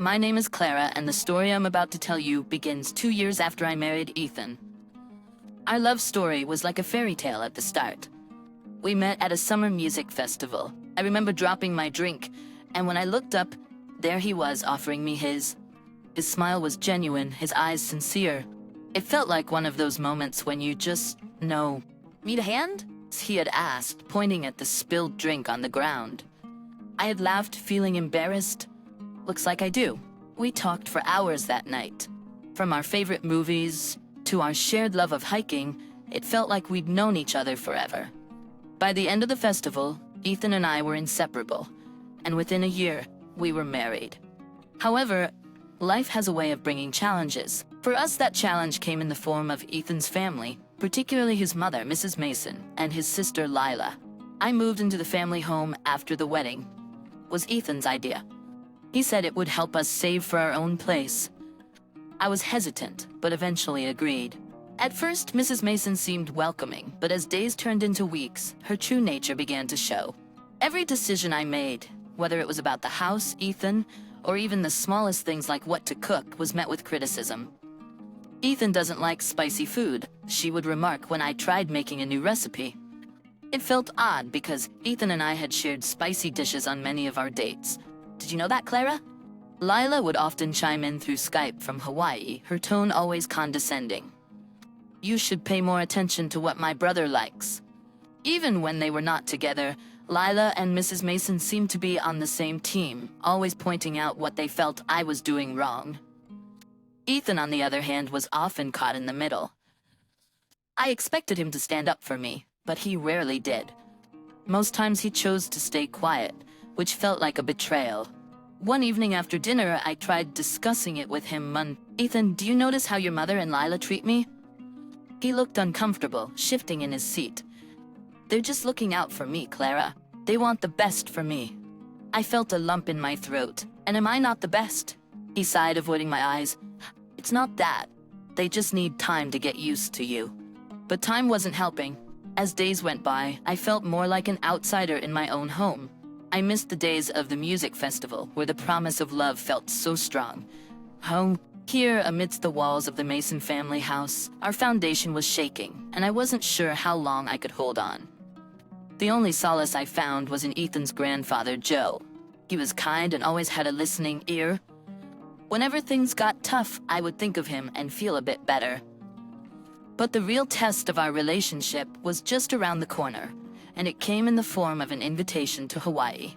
My name is Clara, and the story I'm about to tell you begins 2 years after I married Ethan. Our love story was like a fairy tale at the start. We met at a summer music festival. I remember dropping my drink, and when I looked up, there he was offering me his. His smile was genuine, his eyes sincere. It felt like one of those moments when you just know. "Need a hand?" he had asked, pointing at the spilled drink on the ground. I had laughed, feeling embarrassed. Looks like I do. We talked for hours that night. From our favorite movies to our shared love of hiking, it felt like we'd known each other forever. By the end of the festival, Ethan and I were inseparable, and within a year, we were married. However, life has a way of bringing challenges. For us, that challenge came in the form of Ethan's family, particularly his mother, Mrs. Mason, and his sister, Lila. I moved into the family home after the wedding. It was Ethan's idea. He said it would help us save for our own place. I was hesitant, but eventually agreed. At first, Mrs. Mason seemed welcoming, but as days turned into weeks, her true nature began to show. Every decision I made, whether it was about the house, Ethan, or even the smallest things like what to cook, was met with criticism. "Ethan doesn't like spicy food," she would remark when I tried making a new recipe. It felt odd because Ethan and I had shared spicy dishes on many of our dates. "Did you know that, Clara?" Lila would often chime in through Skype from Hawaii, her tone always condescending. "You should pay more attention to what my brother likes." Even when they were not together, Lila and Mrs. Mason seemed to be on the same team, always pointing out what they felt I was doing wrong. Ethan, on the other hand, was often caught in the middle. I expected him to stand up for me, but he rarely did. Most times he chose to stay quiet, which felt like a betrayal. One evening after dinner, I tried discussing it with him. "Ethan, do you notice how your mother and Lila treat me?" He looked uncomfortable, shifting in his seat. "They're just looking out for me, Clara. They want the best for me." I felt a lump in my throat. "And am I not the best?" He sighed, avoiding my eyes. "It's not that. They just need time to get used to you." But time wasn't helping. As days went by, I felt more like an outsider in my own home. I missed the days of the music festival, where the promise of love felt so strong. Home, here amidst the walls of the Mason family house, our foundation was shaking, and I wasn't sure how long I could hold on. The only solace I found was in Ethan's grandfather, Joe. He was kind and always had a listening ear. Whenever things got tough, I would think of him and feel a bit better. But the real test of our relationship was just around the corner, and it came in the form of an invitation to Hawaii.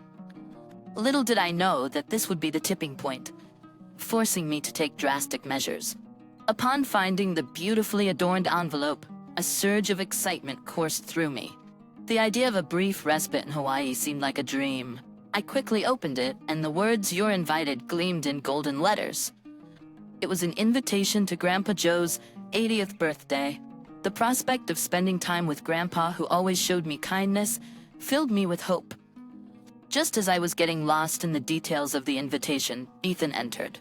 Little did I know that this would be the tipping point, forcing me to take drastic measures. Upon finding the beautifully adorned envelope, a surge of excitement coursed through me. The idea of a brief respite in Hawaii seemed like a dream. I quickly opened it, and the words "You're invited" gleamed in golden letters. It was an invitation to Grandpa Joe's 80th birthday. The prospect of spending time with Grandpa, who always showed me kindness, filled me with hope. Just as I was getting lost in the details of the invitation, Ethan entered.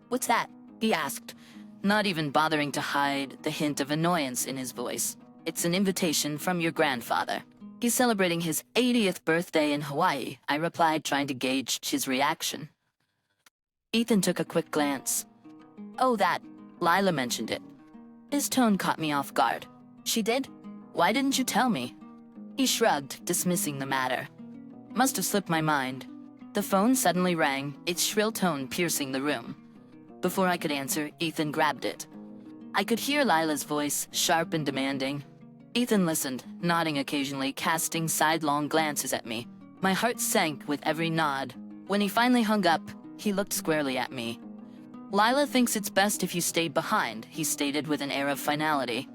"What's that?" he asked, not even bothering to hide the hint of annoyance in his voice. "It's an invitation from your grandfather. He's celebrating his 80th birthday in Hawaii," I replied, trying to gauge his reaction. Ethan took a quick glance. "Oh, that. Lila mentioned it." His tone caught me off guard. "She did? Why didn't you tell me?" He shrugged, dismissing the matter. Must have slipped my mind. The phone suddenly rang, its shrill tone piercing the room. Before I could answer, Ethan grabbed it. I could hear Lila's voice, sharp and demanding. Ethan listened, nodding occasionally, casting sidelong glances at me. My heart sank with every nod. When he finally hung up, he looked squarely at me. "Lila thinks it's best if you stayed behind," he stated with an air of finality.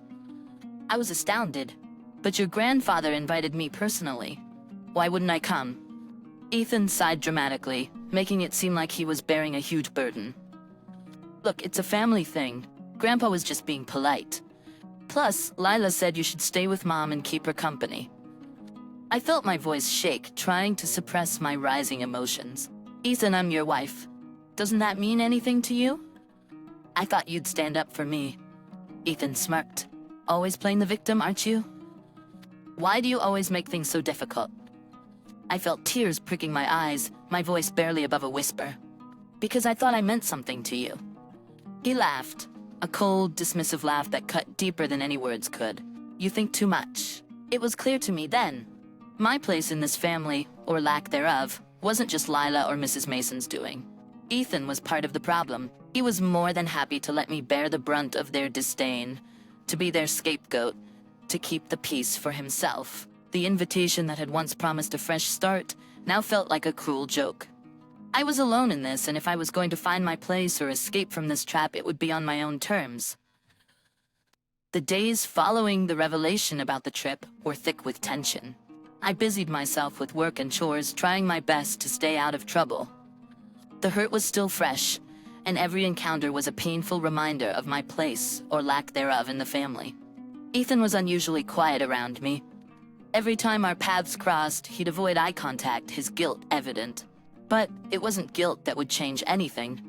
I was astounded. "But your grandfather invited me personally. Why wouldn't I come?" Ethan sighed dramatically, making it seem like he was bearing a huge burden. "Look, it's a family thing. Grandpa was just being polite. Plus, Lila said you should stay with Mom and keep her company." I felt my voice shake, trying to suppress my rising emotions. "Ethan, I'm your wife. Doesn't that mean anything to you?" "I thought you'd stand up for me." Ethan smirked. "Always playing the victim, aren't you?" "Why do you always make things so difficult?" I felt tears pricking my eyes, my voice barely above a whisper. because I thought I meant something to you." He laughed, a cold, dismissive laugh that cut deeper than any words could. "You think too much." It was clear to me then. My place in this family, or lack thereof, wasn't just Lila or Mrs. Mason's doing. Ethan was part of the problem. He was more than happy to let me bear the brunt of their disdain, to be their scapegoat, to keep the peace for himself. The invitation that had once promised a fresh start now felt like a cruel joke. I was alone in this, and if I was going to find my place or escape from this trap, it would be on my own terms. The days following the revelation about the trip were thick with tension. I busied myself with work and chores, trying my best to stay out of trouble. The hurt was still fresh, and every encounter was a painful reminder of my place, or lack thereof, in the family. Ethan was unusually quiet around me. Every time our paths crossed, he'd avoid eye contact, his guilt evident. But it wasn't guilt that would change anything.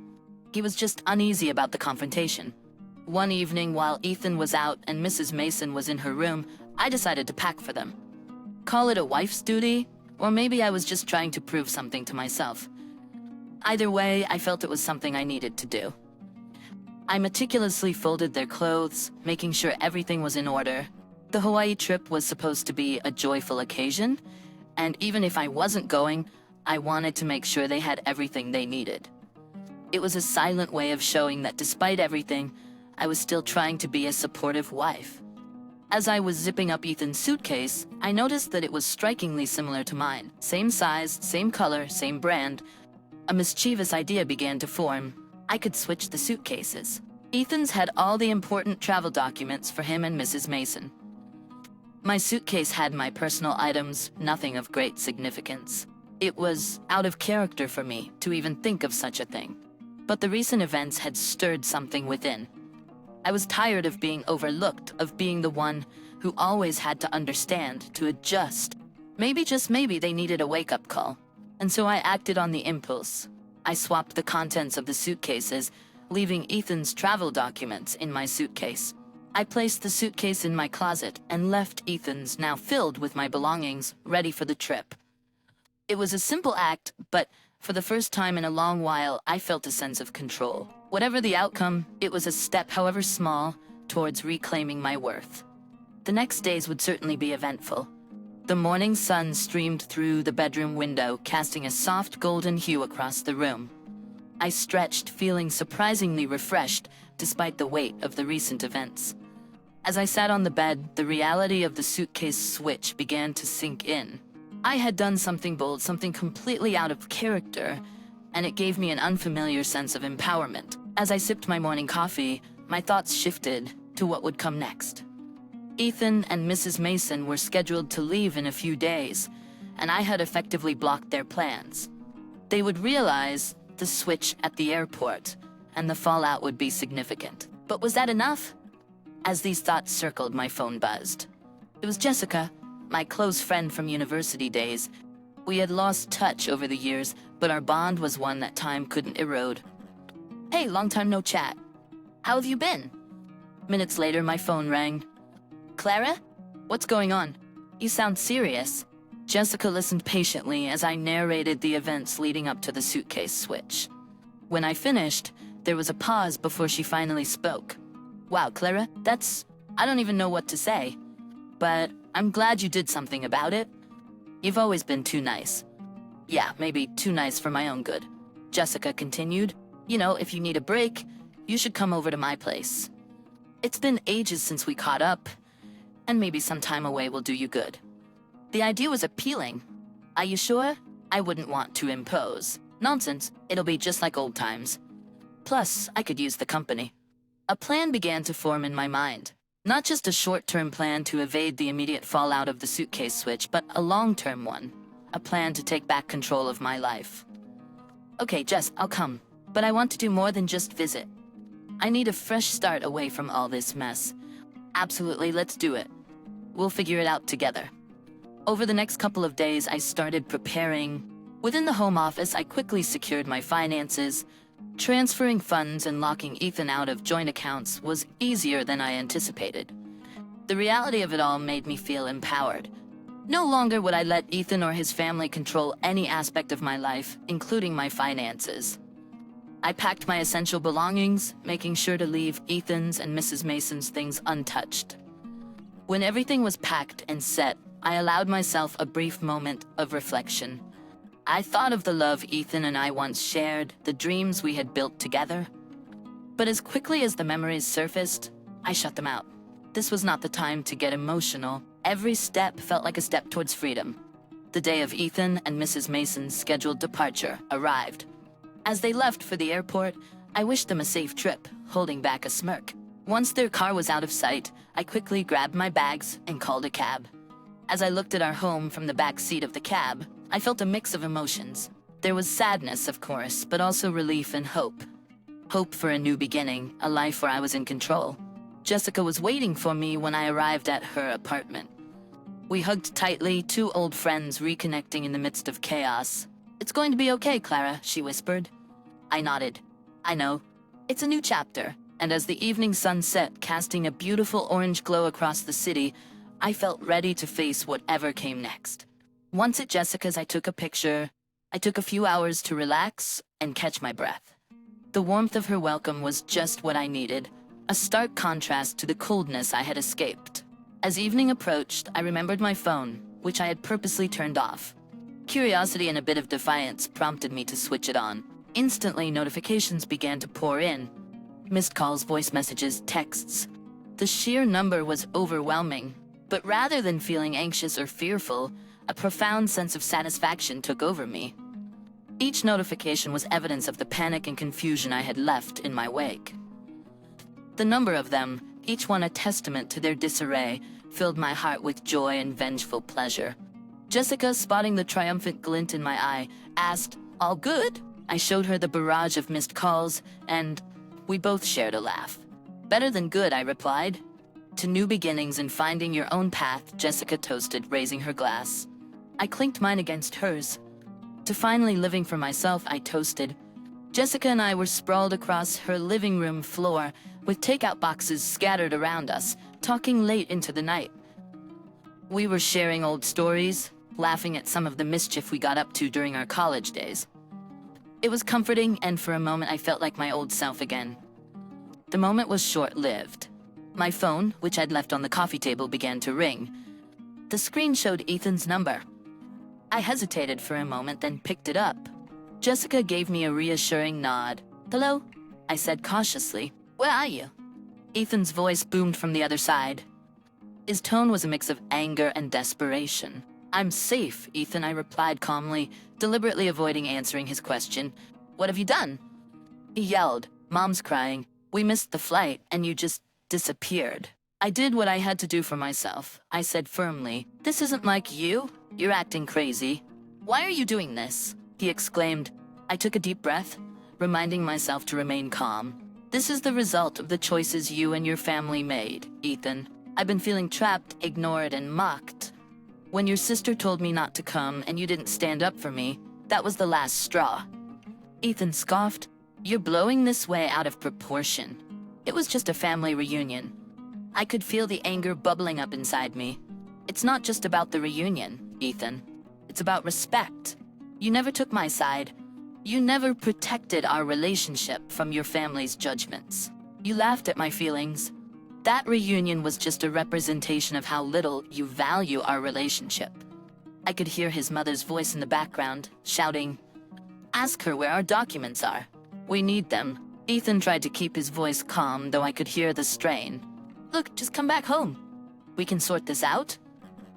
He was just uneasy about the confrontation. One evening, while Ethan was out and Mrs. Mason was in her room, I decided to pack for them. Call it a wife's duty, or maybe I was just trying to prove something to myself. Either way, I felt it was something I needed to do. I meticulously folded their clothes, making sure everything was in order. The Hawaii trip was supposed to be a joyful occasion, and even if I wasn't going, I wanted to make sure they had everything they needed. It was a silent way of showing that despite everything, I was still trying to be a supportive wife. As I was zipping up Ethan's suitcase, I noticed that it was strikingly similar to mine. Same size, same color, same brand. A mischievous idea began to form. I could switch the suitcases. Ethan's had all the important travel documents for him and Mrs. Mason. My suitcase had my personal items, nothing of great significance. It was out of character for me to even think of such a thing. But the recent events had stirred something within. I was tired of being overlooked, of being the one who always had to understand, to adjust. Maybe, just maybe, they needed a wake-up call. And so I acted on the impulse. I swapped the contents of the suitcases, leaving Ethan's travel documents in my suitcase. I placed the suitcase in my closet and left Ethan's, now filled with my belongings, ready for the trip. It was a simple act, but for the first time in a long while, I felt a sense of control. Whatever the outcome, it was a step, however small, towards reclaiming my worth. The next days would certainly be eventful. The morning sun streamed through the bedroom window, casting a soft golden hue across the room. I stretched, feeling surprisingly refreshed, despite the weight of the recent events. As I sat on the bed, the reality of the suitcase switch began to sink in. I had done something bold, something completely out of character, and it gave me an unfamiliar sense of empowerment. As I sipped my morning coffee, my thoughts shifted to what would come next. Ethan and Mrs. Mason were scheduled to leave in a few days, and I had effectively blocked their plans. They would realize the switch at the airport, and the fallout would be significant. But was that enough? As these thoughts circled, my phone buzzed. It was Jessica, my close friend from university days. We had lost touch over the years, but our bond was one that time couldn't erode. "Hey, long time no chat. How have you been?" Minutes later, my phone rang. "Clara? What's going on? You sound serious." Jessica listened patiently as I narrated the events leading up to the suitcase switch. When I finished, there was a pause before she finally spoke. "Wow, Clara, I don't even know what to say. But I'm glad you did something about it. You've always been too nice." "Yeah, maybe too nice for my own good," Jessica continued. "You know, if you need a break, you should come over to my place. It's been ages since we caught up, and maybe some time away will do you good." The idea was appealing. "Are you sure? I wouldn't want to impose." "Nonsense, it'll be just like old times. Plus, I could use the company." A plan began to form in my mind. Not just a short-term plan to evade the immediate fallout of the suitcase switch, but a long-term one. A plan to take back control of my life. "Okay, Jess, I'll come. But I want to do more than just visit. I need a fresh start away from all this mess." "Absolutely, let's do it. We'll figure it out together." Over the next couple of days, I started preparing. Within the home office, I quickly secured my finances. Transferring funds and locking Ethan out of joint accounts was easier than I anticipated. The reality of it all made me feel empowered. No longer would I let Ethan or his family control any aspect of my life, including my finances. I packed my essential belongings, making sure to leave Ethan's and Mrs. Mason's things untouched. When everything was packed and set, I allowed myself a brief moment of reflection. I thought of the love Ethan and I once shared, the dreams we had built together. But as quickly as the memories surfaced, I shut them out. This was not the time to get emotional. Every step felt like a step towards freedom. The day of Ethan and Mrs. Mason's scheduled departure arrived. As they left for the airport, I wished them a safe trip, holding back a smirk. Once their car was out of sight, I quickly grabbed my bags and called a cab. As I looked at our home from the back seat of the cab, I felt a mix of emotions. There was sadness, of course, but also relief and hope. Hope for a new beginning, a life where I was in control. Jessica was waiting for me when I arrived at her apartment. We hugged tightly, two old friends reconnecting in the midst of chaos. "It's going to be okay, Clara," she whispered. I nodded. I know. It's a new chapter, and as the evening sun set, casting a beautiful orange glow across the city, I felt ready to face whatever came next. Once at Jessica's, I took a picture. I took a few hours to relax and catch my breath. The warmth of her welcome was just what I needed, a stark contrast to the coldness I had escaped. As evening approached, I remembered my phone, which I had purposely turned off. Curiosity and a bit of defiance prompted me to switch it on. Instantly, notifications began to pour in. Missed calls, voice messages, texts. The sheer number was overwhelming, but rather than feeling anxious or fearful, a profound sense of satisfaction took over me. Each notification was evidence of the panic and confusion I had left in my wake. The number of them, each one a testament to their disarray, filled my heart with joy and vengeful pleasure. Jessica, spotting the triumphant glint in my eye, asked, "All good?" I showed her the barrage of missed calls, and we both shared a laugh. "Better than good," I replied. "To new beginnings and finding your own path," Jessica toasted, raising her glass. I clinked mine against hers. "To finally living for myself," I toasted. Jessica and I were sprawled across her living room floor, with takeout boxes scattered around us, talking late into the night. We were sharing old stories, laughing at some of the mischief we got up to during our college days. It was comforting, and for a moment I felt like my old self again. The moment was short-lived. My phone, which I'd left on the coffee table, began to ring. The screen showed Ethan's number. I hesitated for a moment, then picked it up. Jessica gave me a reassuring nod. "Hello?" I said cautiously. "Where are you?" Ethan's voice boomed from the other side. His tone was a mix of anger and desperation. "I'm safe, Ethan," I replied calmly, deliberately avoiding answering his question. "What have you done?" He yelled, "Mom's crying. We missed the flight, and you just disappeared." I did what I had to do for myself. I said firmly, "This isn't like you. You're acting crazy." "Why are you doing this?" he exclaimed. I took a deep breath, reminding myself to remain calm. "This is the result of the choices you and your family made, Ethan. I've been feeling trapped, ignored, and mocked. When your sister told me not to come and you didn't stand up for me, that was the last straw." Ethan scoffed. "You're blowing this way out of proportion. It was just a family reunion." I could feel the anger bubbling up inside me. "It's not just about the reunion, Ethan. It's about respect. You never took my side. You never protected our relationship from your family's judgments. You laughed at my feelings. That reunion was just a representation of how little you value our relationship." I could hear his mother's voice in the background, shouting, "Ask her where our documents are. We need them." Ethan tried to keep his voice calm, though I could hear the strain. "Look, just come back home. We can sort this out."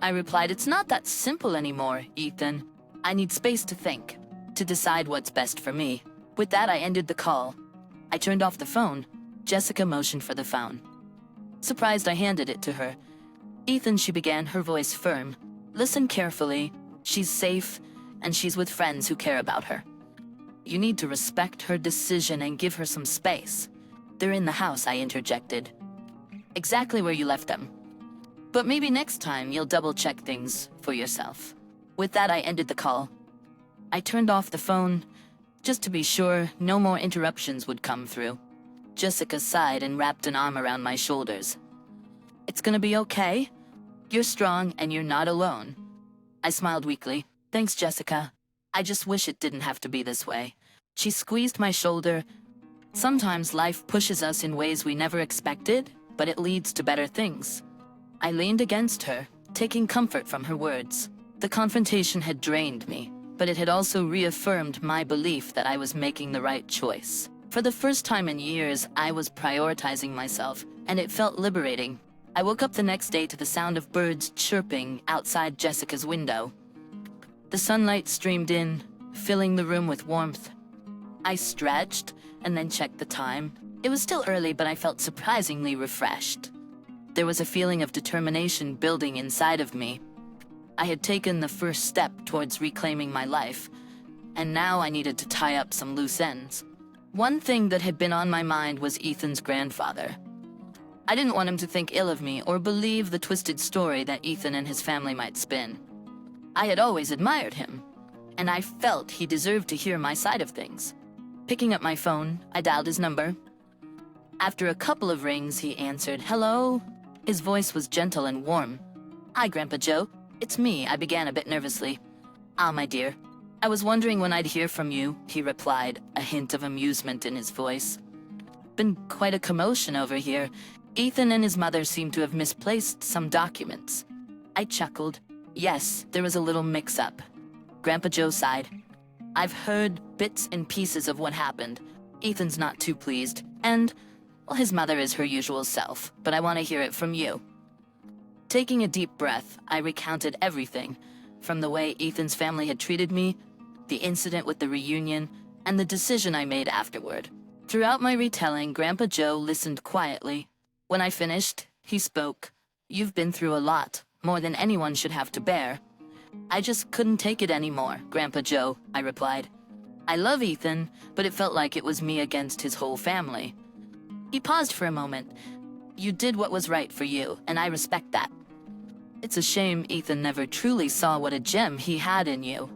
I replied, "It's not that simple anymore, Ethan. I need space to think, to decide what's best for me." With that, I ended the call. I turned off the phone. Jessica motioned for the phone. Surprised, I handed it to her. "Ethan," she began, her voice firm. "Listen carefully. She's safe, and she's with friends who care about her. You need to respect her decision and give her some space." "They're in the house," I interjected. "Exactly where you left them. But maybe next time you'll double-check things for yourself." With that, I ended the call. I turned off the phone, just to be sure no more interruptions would come through. Jessica sighed and wrapped an arm around my shoulders. "It's gonna be okay. You're strong and you're not alone." I smiled weakly. "Thanks, Jessica. I just wish it didn't have to be this way." She squeezed my shoulder. Sometimes life pushes us in ways we never expected, but it leads to better things. I leaned against her, taking comfort from her words. The confrontation had drained me, but it had also reaffirmed my belief that I was making the right choice. For the first time in years, I was prioritizing myself, and it felt liberating. I woke up the next day to the sound of birds chirping outside Jessica's window. The sunlight streamed in, filling the room with warmth. I stretched and then checked the time. It was still early, but I felt surprisingly refreshed. There was a feeling of determination building inside of me. I had taken the first step towards reclaiming my life, and now I needed to tie up some loose ends. One thing that had been on my mind was Ethan's grandfather. I didn't want him to think ill of me or believe the twisted story that Ethan and his family might spin. I had always admired him, and I felt he deserved to hear my side of things. Picking up my phone, I dialed his number. After a couple of rings, he answered, "Hello?" His voice was gentle and warm. "Hi, Grandpa Joe. It's me," I began a bit nervously. "Ah, my dear. I was wondering when I'd hear from you," he replied, a hint of amusement in his voice. "Been quite a commotion over here. Ethan and his mother seem to have misplaced some documents." I chuckled. Yes, there was a little mix-up. Grandpa Joe sighed. "I've heard bits and pieces of what happened. Ethan's not too pleased, and, well, his mother is her usual self, but I want to hear it from you." Taking a deep breath, I recounted everything, from the way Ethan's family had treated me, the incident with the reunion, and the decision I made afterward. Throughout my retelling, Grandpa Joe listened quietly. When I finished, he spoke. "You've been through a lot, more than anyone should have to bear." "I just couldn't take it anymore, Grandpa Joe," I replied. "I love Ethan, but it felt like it was me against his whole family." He paused for a moment. "You did what was right for you, and I respect that. It's a shame Ethan never truly saw what a gem he had in you."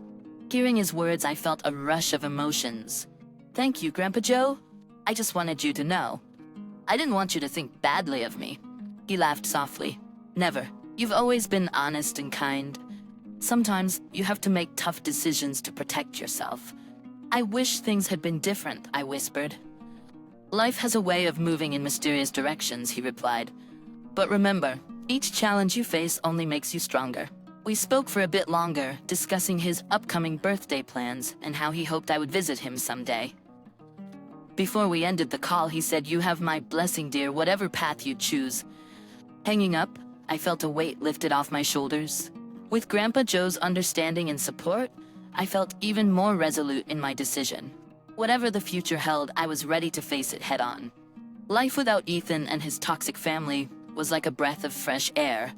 Hearing his words, I felt a rush of emotions. "Thank you, Grandpa Joe. I just wanted you to know. I didn't want you to think badly of me." He laughed softly. "Never. You've always been honest and kind. Sometimes you have to make tough decisions to protect yourself." "I wish things had been different," I whispered. "Life has a way of moving in mysterious directions," he replied. "But remember, each challenge you face only makes you stronger." We spoke for a bit longer, discussing his upcoming birthday plans and how he hoped I would visit him someday. Before we ended the call, he said, "You have my blessing, dear, whatever path you choose." Hanging up, I felt a weight lifted off my shoulders. With Grandpa Joe's understanding and support, I felt even more resolute in my decision. Whatever the future held, I was ready to face it head-on. Life without Ethan and his toxic family was like a breath of fresh air.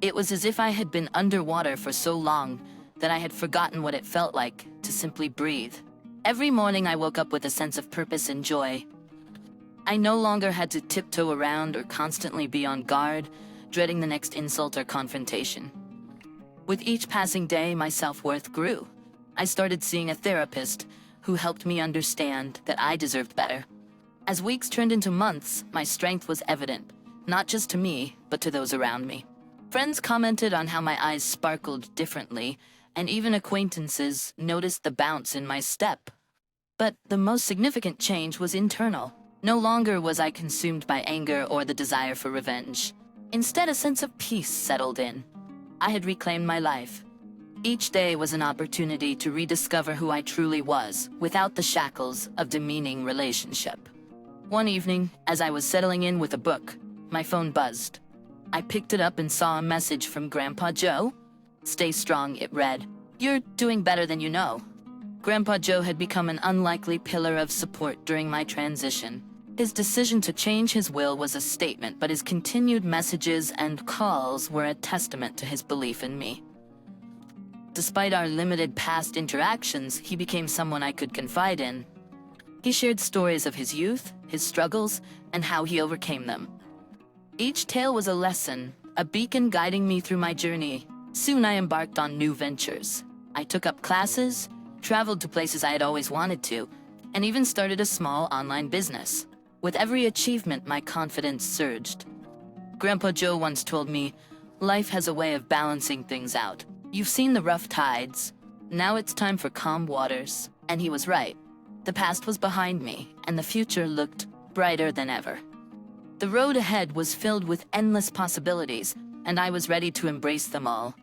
It was as if I had been underwater for so long that I had forgotten what it felt like to simply breathe. Every morning I woke up with a sense of purpose and joy. I no longer had to tiptoe around or constantly be on guard, dreading the next insult or confrontation. With each passing day, my self-worth grew. I started seeing a therapist who helped me understand that I deserved better. As weeks turned into months, my strength was evident, not just to me, but to those around me. Friends commented on how my eyes sparkled differently, and even acquaintances noticed the bounce in my step. But the most significant change was internal. No longer was I consumed by anger or the desire for revenge. Instead, a sense of peace settled in. I had reclaimed my life. Each day was an opportunity to rediscover who I truly was, without the shackles of demeaning relationship. One evening, as I was settling in with a book, my phone buzzed. I picked it up and saw a message from Grandpa Joe. "Stay strong," it read. "You're doing better than you know." Grandpa Joe had become an unlikely pillar of support during my transition. His decision to change his will was a statement, but his continued messages and calls were a testament to his belief in me. Despite our limited past interactions, he became someone I could confide in. He shared stories of his youth, his struggles, and how he overcame them. Each tale was a lesson, a beacon guiding me through my journey. Soon I embarked on new ventures. I took up classes, traveled to places I had always wanted to, and even started a small online business. With every achievement, my confidence surged. Grandpa Joe once told me, "Life has a way of balancing things out. You've seen the rough tides. Now it's time for calm waters." And he was right. The past was behind me, and the future looked brighter than ever. The road ahead was filled with endless possibilities, and I was ready to embrace them all.